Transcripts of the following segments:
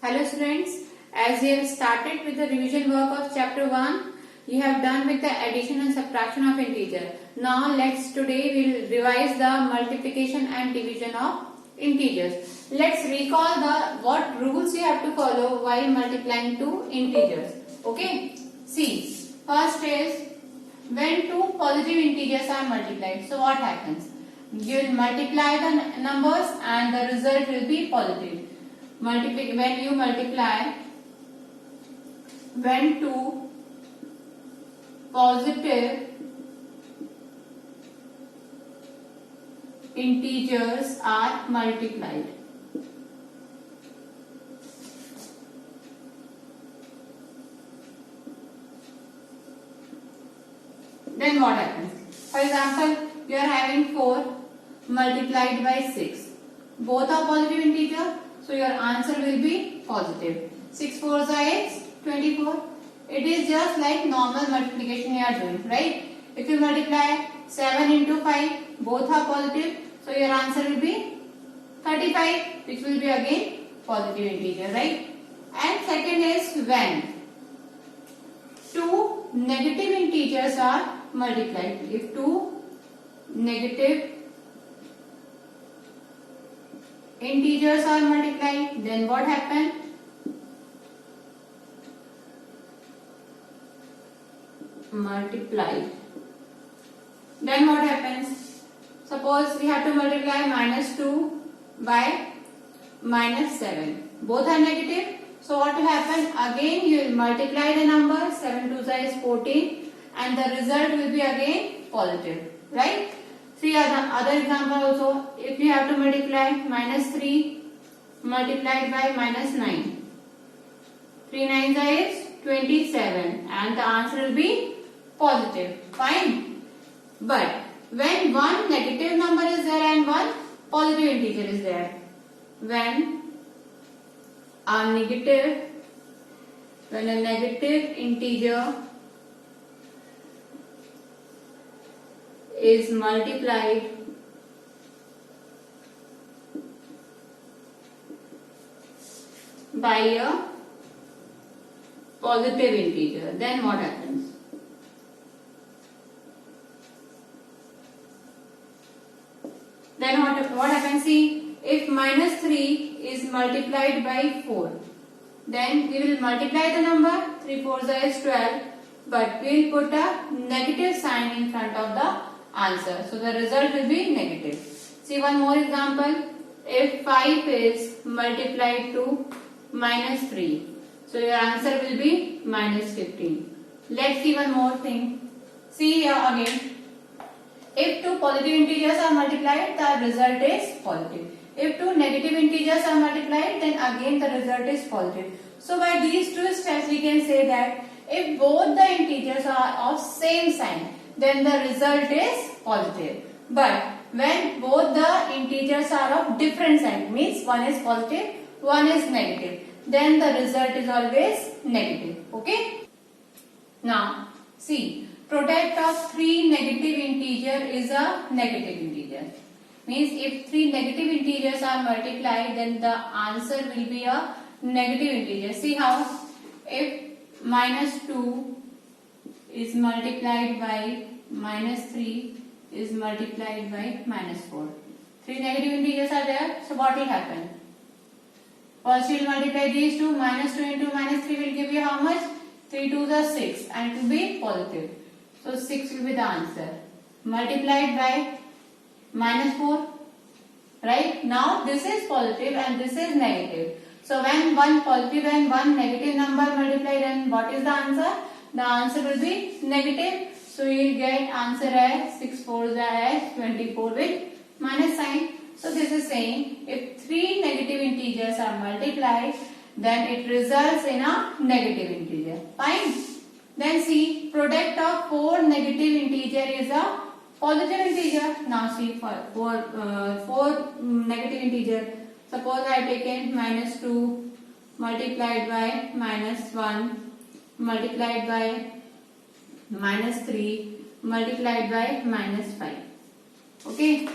Hello students, as we have started with the revision work of chapter 1, you have done with the addition and subtraction of integer. Now today we will revise the multiplication and division of integers. Let's recall what rules you have to follow while multiplying two integers. Okay, see, first is when two positive integers are multiplied. So what happens? You will multiply the numbers and the result will be positive. When you multiply, when two positive integers are multiplied, then what happens? For example, you are having 4 multiplied by 6. Both are positive integer, so your answer will be positive. 6 4s are 24. It is just like normal multiplication you are doing, right? If you multiply 7 into 5, both are positive, so your answer will be 35, which will be again positive integer, right? And second is when two negative integers are multiplied. If two negative integers are multiplied, then what happens? Multiplied. Then what happens? Suppose we have to multiply minus 2 by minus 7. Both are negative. So what will happen? Again you will multiply the number. 7 2s is 14 and the result will be again positive. Right? See other example also. If you have to multiply minus 3 multiplied by minus 9. 3 9s is 27 and the answer will be positive. Fine. But when one negative number is there and one positive integer is there, when a negative integer is multiplied by a positive integer, then what happens? Then what happens? See, if minus 3 is multiplied by 4, then we will multiply the number. 3 4s is 12, but we will put a negative sign in front of the answer. So the result will be negative. See one more example. If 5 is multiplied to minus 3, so your answer will be minus 15. Let's see one more thing. See here again. If two positive integers are multiplied, the result is positive. If two negative integers are multiplied, then again the result is positive. So by these two steps we can say that if both the integers are of same sign, then the result is positive. But when both the integers are of different sign, means one is positive, one is negative, then the result is always negative. Okay? Now, see, product of 3 negative integer is a negative integer. Means if 3 negative integers are multiplied, then the answer will be a negative integer. See how? If minus 2 is multiplied by minus 3 is multiplied by minus 4. 3 negative integers are there, so what will happen? First you will multiply these two. Minus 2 into minus 3 will give you how much? 3 2s are 6 and it will be positive. So 6 will be the answer. Multiplied by minus 4. Right? Now this is positive and this is negative. So when one positive and one negative number multiply, then what is the answer? The answer will be negative. So you will get answer as 6 4s as 24 with minus sign. So this is saying if 3 negative integers are multiplied, then it results in a negative integer. Fine. Then see, product of 4 negative integer is a positive integer. Now see, for 4 negative integer, suppose I have taken minus 2 multiplied by minus 1 multiplied by minus 3 multiplied by minus 5. Okay.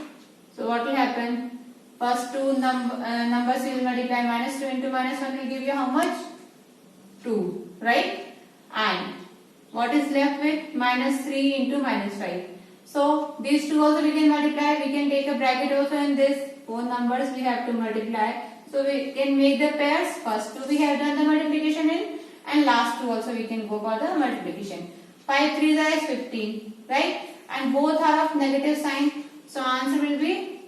So what will happen? First two numbers we will multiply. Minus 2 into minus 1 will give you how much? 2, right? And what is left with? Minus 3 into minus 5. So these two also we can multiply. We can take a bracket also in this. Four numbers we have to multiply. So we can make the pairs. First two we have done the multiplication in, and last two also we can go for the multiplication. 5 3 is 15, right? And both are of negative sign. So answer will be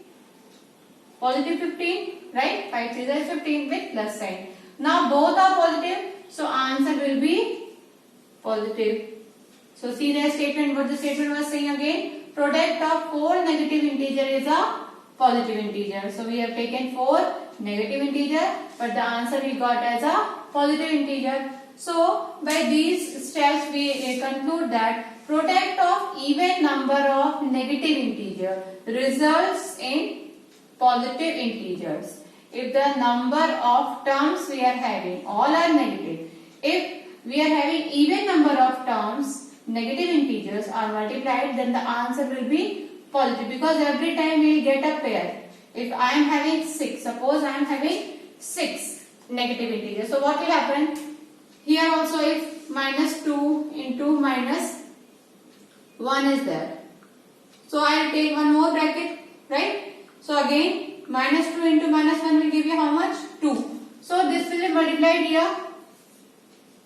positive 15, right? 5 3 is 15 with plus sign. Now both are positive, so answer will be positive. So see the statement, what the statement was saying again. Product of 4 negative integer is a positive integer. So we have taken 4 negative integer, but the answer we got as a positive integer. So by these steps we conclude that product of even number of negative integer results in positive integers. If the number of terms we are having all are negative, if we are having even number of terms, negative integers are multiplied, then the answer will be positive, because every time we will get a pair. If I am having 6, suppose I am having 6 negative integers, so what will happen? Here also if minus 2 into minus 1 is there, so I will take one more bracket, right? So again minus 2 into minus 1 will give you how much? 2. So this will be multiplied here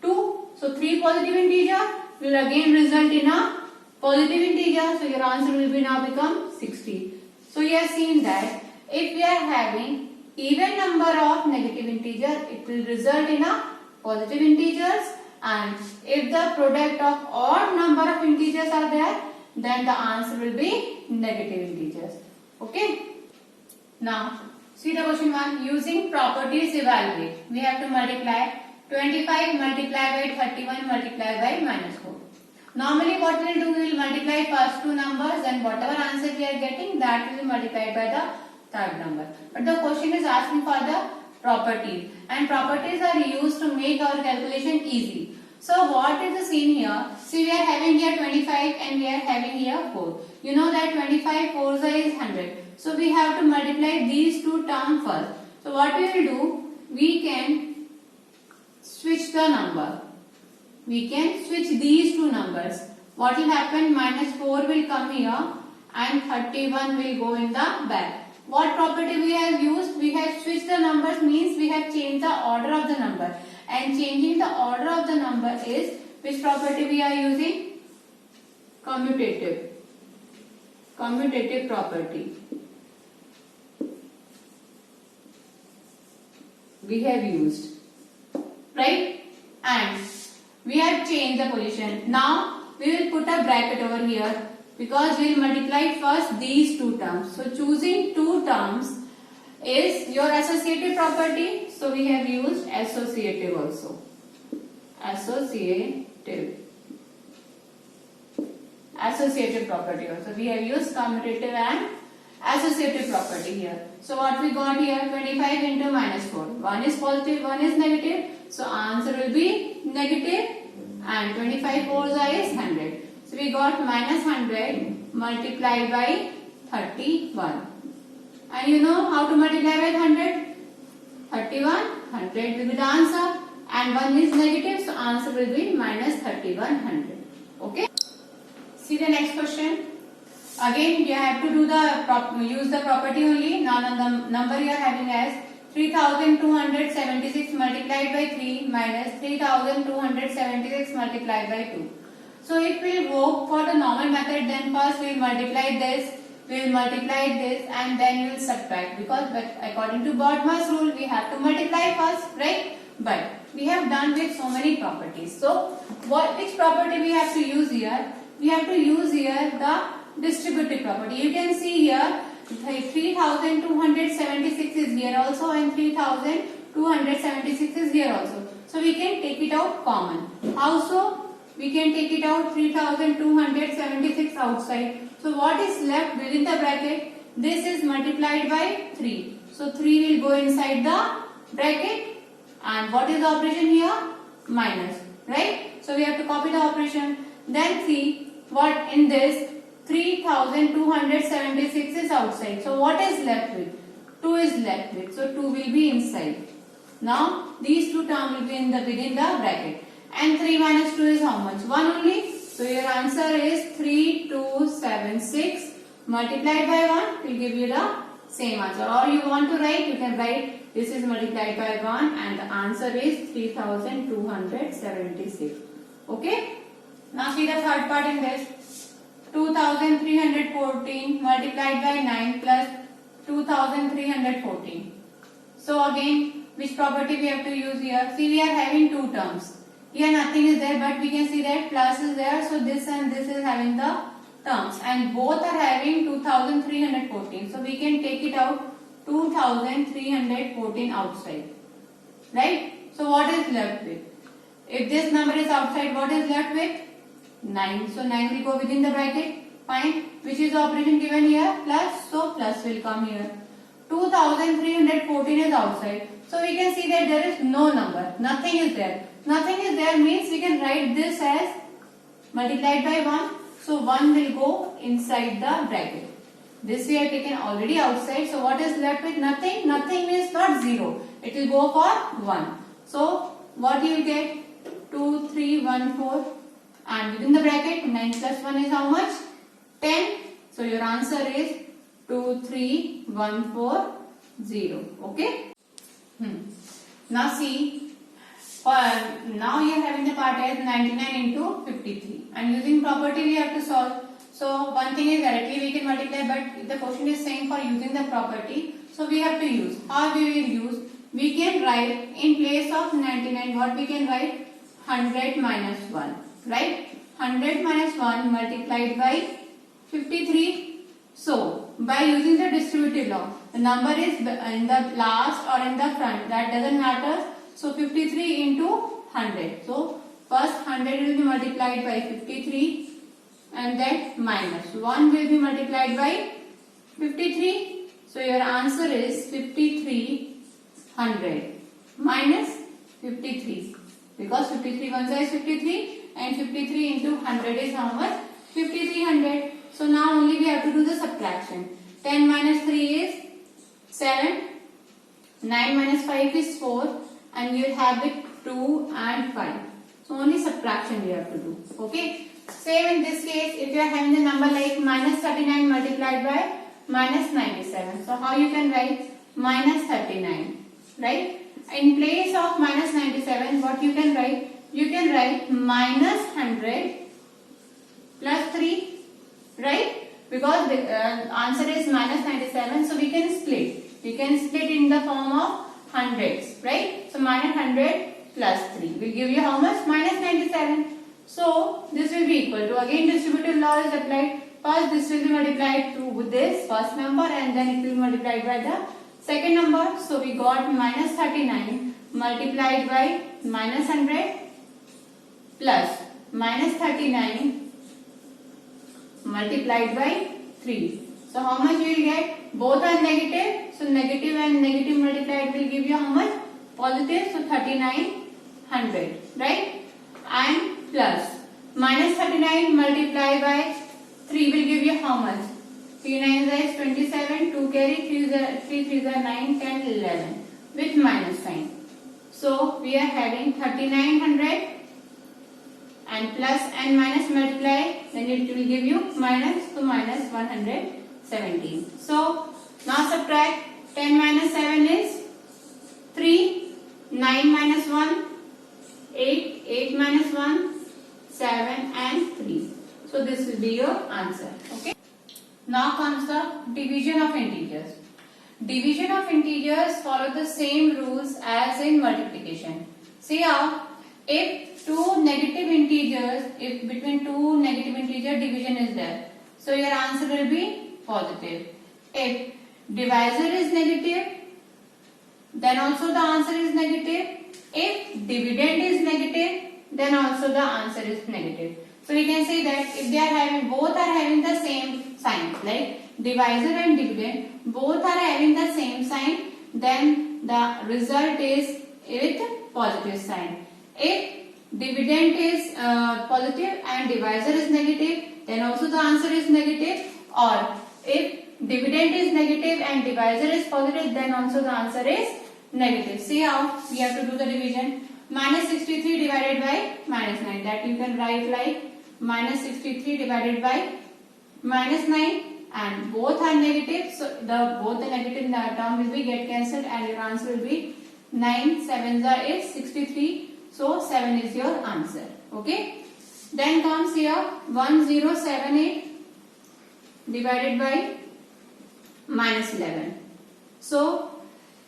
2. So 3 positive integer will again result in a positive integer. So your answer will be now become 60. So you have seen that if we are having even number of negative integer, it will result in a positive integers, and if the product of odd number of integers are there, then the answer will be negative integers. Okay. Now see the question 1. Using properties evaluate. We have to multiply 25 multiplied by 31 multiplied by minus 4. Normally what we will do, we will multiply first two numbers, and whatever answer we are getting, that will be multiplied by the third number. But the question is asking for the properties, and properties are used to make our calculation easy. So what is the scene here? See, we are having here 25 and we are having here 4. You know that 25 4 is 100. So we have to multiply these two terms first. So what we will do, we can switch the number. We can switch these two numbers. What will happen? Minus 4 will come here and 31 will go in the back. What property we have used? We have switched the numbers, means we have changed the order of the number. And changing the order of the number is, which property we are using? Commutative. Commutative property. We have used. Right? And we have changed the position. Now we will put a bracket over here, because we will multiply first these two terms. So choosing two terms is your associative property. So we have used associative also. Associative property also. We have used commutative and associative property here. So what we got here? 25 into minus 4. One is positive, one is negative. So answer will be negative, and 25 4 is 100. So we got minus 100 multiplied by 31. And you know how to multiply by 100? 31, 100 will be the answer, and 1 is negative, so answer will be minus 3100. Okay. See the next question. Again you have to do the use the property only. Now the number you are having as 3276 multiplied by 3 minus 3276 multiplied by 2. So if we go for the normal method, then first we will multiply this, we will multiply this, and then we will subtract, because according to Bodmer's rule we have to multiply first, right? But we have done with so many properties. So which property we have to use here? We have to use here the distributive property. You can see here 3276 is here also, and 3276 is here also. So we can take it out common. How so? We can take it out 3276 outside. So what is left within the bracket? This is multiplied by 3. So 3 will go inside the bracket. And what is the operation here? Minus. Right? So we have to copy the operation. Then see what in this 3276 is outside. So what is left with? 2 is left with. So 2 will be inside. Now these two terms will be within the bracket. And 3 minus 2 is how much? 1 only. So your answer is 3276 multiplied by 1 will give you the same answer. Or you want to write, you can write this is multiplied by 1 and the answer is 3276. Okay. Now see the third part in this. 2314 multiplied by 9 plus 2314. So again, which property we have to use here? See, we are having two terms. Here nothing is there, but we can see that plus is there. So this and this is having the terms, and both are having 2314. So we can take it out 2314 outside. Right? So what is left with? If this number is outside, what is left with? 9. So 9 will go within the bracket. Fine. Which is the operation given here? Plus. So plus will come here. 2314 is outside. So we can see that there is no number. Nothing is there. Nothing is there means we can write this as multiplied by 1. So 1 will go inside the bracket. This we have taken already outside. So what is left with? Nothing. Nothing means not 0. It will go for 1. So what you will get? 2314. And within the bracket 9 plus 1 is how much? 10. So your answer is 23140. Okay. Now see, now you are having the part as 99 into 53 and using property we have to solve. So one thing is directly we can multiply, but the question is saying for using the property, so we have to use. How we will use? We can write in place of 99, what we can write? 100 minus 1, right? 100 minus 1 multiplied by 53. So by using the distributive law, the number is in the last or in the front, that doesn't matter. So 53 into 100. So first 100 will be multiplied by 53 and then minus 1 will be multiplied by 53. So your answer is 5300 minus 53, because 53 1 is 53 and 53 into 100 is how much? 5300. So now only we have to do the subtraction. 10 minus 3 is 7, 9 minus 5 is 4, and you will have it 2 and 5. So only subtraction we have to do. Okay. Same in this case, if you are having the number like minus 39 multiplied by minus 97. So how you can write? Minus 39, right? In place of minus 97, what you can write? You can write minus 100 plus 3, right? Because the answer is minus 97, so we can split. We can split in the form of hundreds, right? So minus 100 plus 3 will give you how much? Minus 97. So this will be equal to, again distributive law is applied. First this will be multiplied to this first number and then it will be multiplied by the second number. So we got minus 39 multiplied by minus 100 plus minus 39 multiplied by 3. So how much we will get? Both are negative. So negative and negative multiplied will give you how much? Positive. So 3900, right? And plus minus 39 multiplied by 3 will give you how much? 3 9 is 27, 2 carry, 3 3 are 9, 10, 11 with minus sign. So we are having 3900 and plus and minus multiply, then it will give you minus, to minus 117. So now subtract. 10 minus 7 is 3, 9 minus 1, 8, 8 minus 1, 7 and 3. So this will be your answer. Okay. Now comes the division of integers. Division of integers follow the same rules as in multiplication. See how, if two negative integers, if between two negative integer division is there, so your answer will be positive. If divisor is negative, then also the answer is negative. If dividend is negative, then also the answer is negative. So we can say that if they are having, both are having the same sign, like divisor and dividend, both are having the same sign, then the result is with positive sign. If dividend is positive and divisor is negative, then also the answer is negative. Or if dividend is negative and divisor is positive, then also the answer is negative. See how we have to do the division. Minus 63 divided by minus 9. That you can write like minus 63 divided by minus 9, and both are negative. So both the negative term will be get cancelled and your answer will be 9 7 is 63. So 7 is your answer. Okay. Then comes here 1078 divided by minus 11. So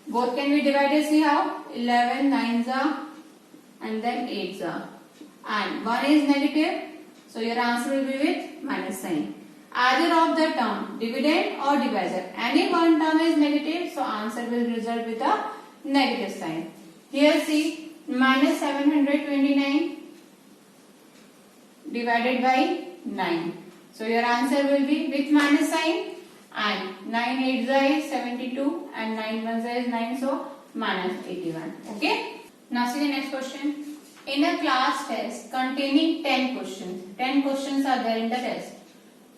both can be divided. See how 11 9s are and then 8s are, and 1 is negative, so your answer will be with minus sign. Either of the term, dividend or divisor, any one term is negative, so answer will result with a negative sign. Here see minus 729 divided by 9, so your answer will be with minus sign, and 9 8s is 72 and 9 1s is 9, so minus 81. Okay. Now see the next question. In a class test containing 10 questions, 10 questions are there in the test.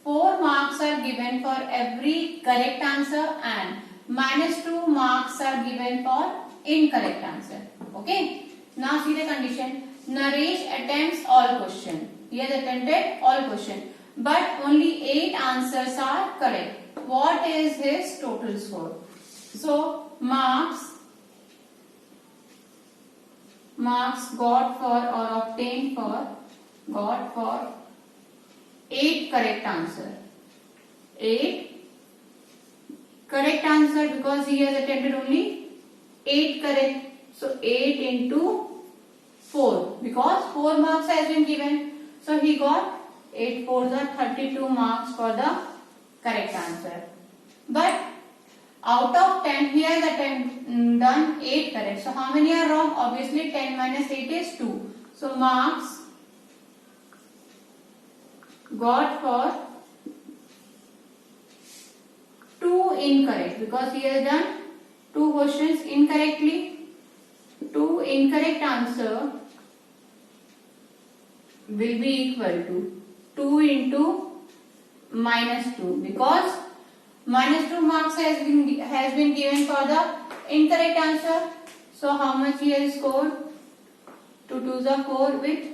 4 marks are given for every correct answer and minus 2 marks are given for incorrect answer. Okay. Now see the condition. Naresh attempts all questions. He has attempted all questions, but only 8 answers are correct. What is his total score? So marks got for or obtained for 8 correct answer. 8 correct answer because he has attempted only 8 correct. So 8 into 4 because 4 marks has been given. So he got 8 4s are 32 marks for the correct answer. But out of 10 he has done 8 correct. So how many are wrong? Obviously 10 minus 8 is 2. So marks got for 2 incorrect because he has done 2 questions incorrectly. 2 incorrect answer will be equal to 2 into minus 2 because minus 2 marks has been given for the incorrect answer. So how much he has scored? 2 2s are 4 with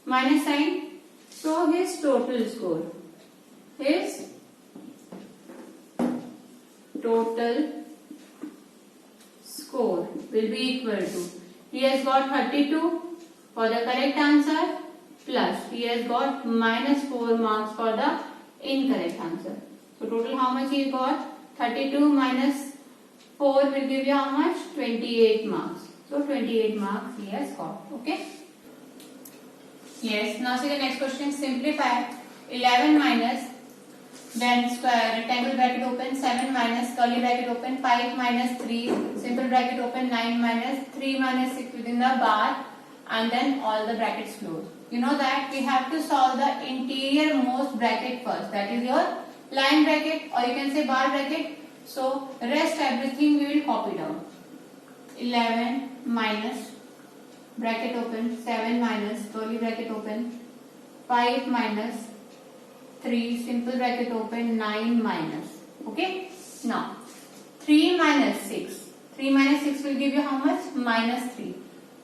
minus sign. So his total score will be equal to, he has got 32 for the correct answer plus he has got minus 4 marks for the incorrect answer. So total how much he got? 32 minus 4 will give you how much? 28 marks. So 28 marks he has got. Okay. Yes. Now see the next question. Simplify 11 minus, then square rectangle bracket open, 7 minus curly bracket open, 5 minus 3 simple bracket open, 9 minus 3 minus 6 within the bar, and then all the brackets closed. You know that we have to solve the interior most bracket first. That is your line bracket, or you can say bar bracket. So rest everything we will copy down. 11 minus bracket open, 7 minus curly bracket open, 5 minus 3 simple bracket open, 9 minus. Okay. Now 3 minus 6. 3 minus 6 will give you how much? Minus 3.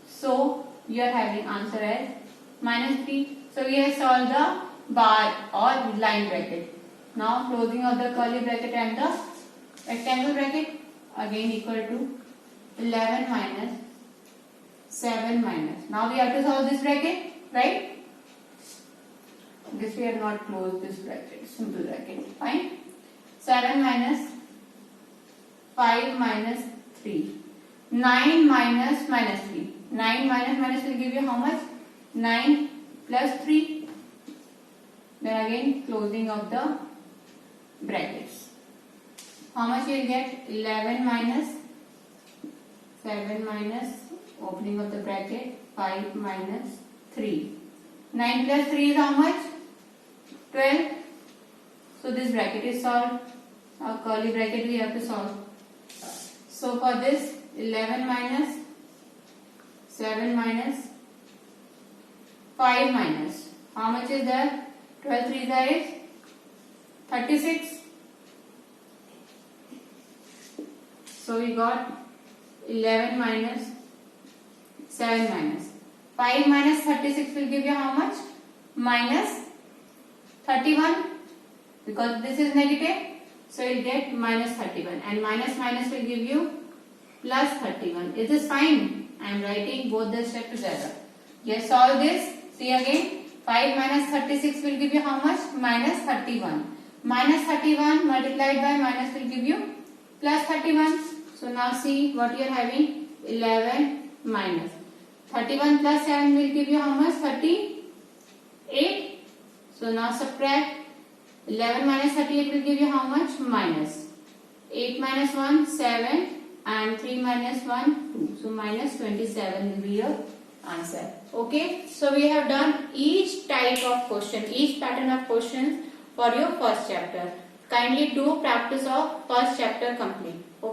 So you are having answer as minus 3. So we have solved the bar or line bracket. Now closing of the curly bracket and the rectangle bracket, again equal to 11 minus 7 minus. Now we have to solve this bracket, right? This we have not closed this bracket, simple bracket, fine. 7 minus 5 minus 3. 9 minus minus 3. 9 minus minus will give you how much? 9 plus 3. Then again closing of the brackets. How much you will get? 11 minus 7 minus opening of the bracket, 5 minus 3. 9 plus 3 is how much? 12. So this bracket is solved. Our curly bracket we have to solve. So for this 11 minus 7 minus 5 minus, how much is there? 12 3 is 36. So we got 11 minus 7 minus 5 minus 36 will give you how much? Minus 31, because this is negative. So you'll get minus 31, and minus minus will give you plus 31. Is this fine? I am writing both the steps together. Yes, solve this. See again. 5 minus 36 will give you how much? Minus 31. Minus 31 multiplied by minus will give you plus 31. So now see what you are having. 11 minus 31 plus 7 will give you how much? 38. So now subtract. 11 minus 38 will give you how much? Minus 8 minus 1, 7, and 3 minus 1, 2. So minus 27 will be your answer. Okay, so we have done each type of question, each pattern of questions for your first chapter. Kindly do practice of first chapter complete. Okay.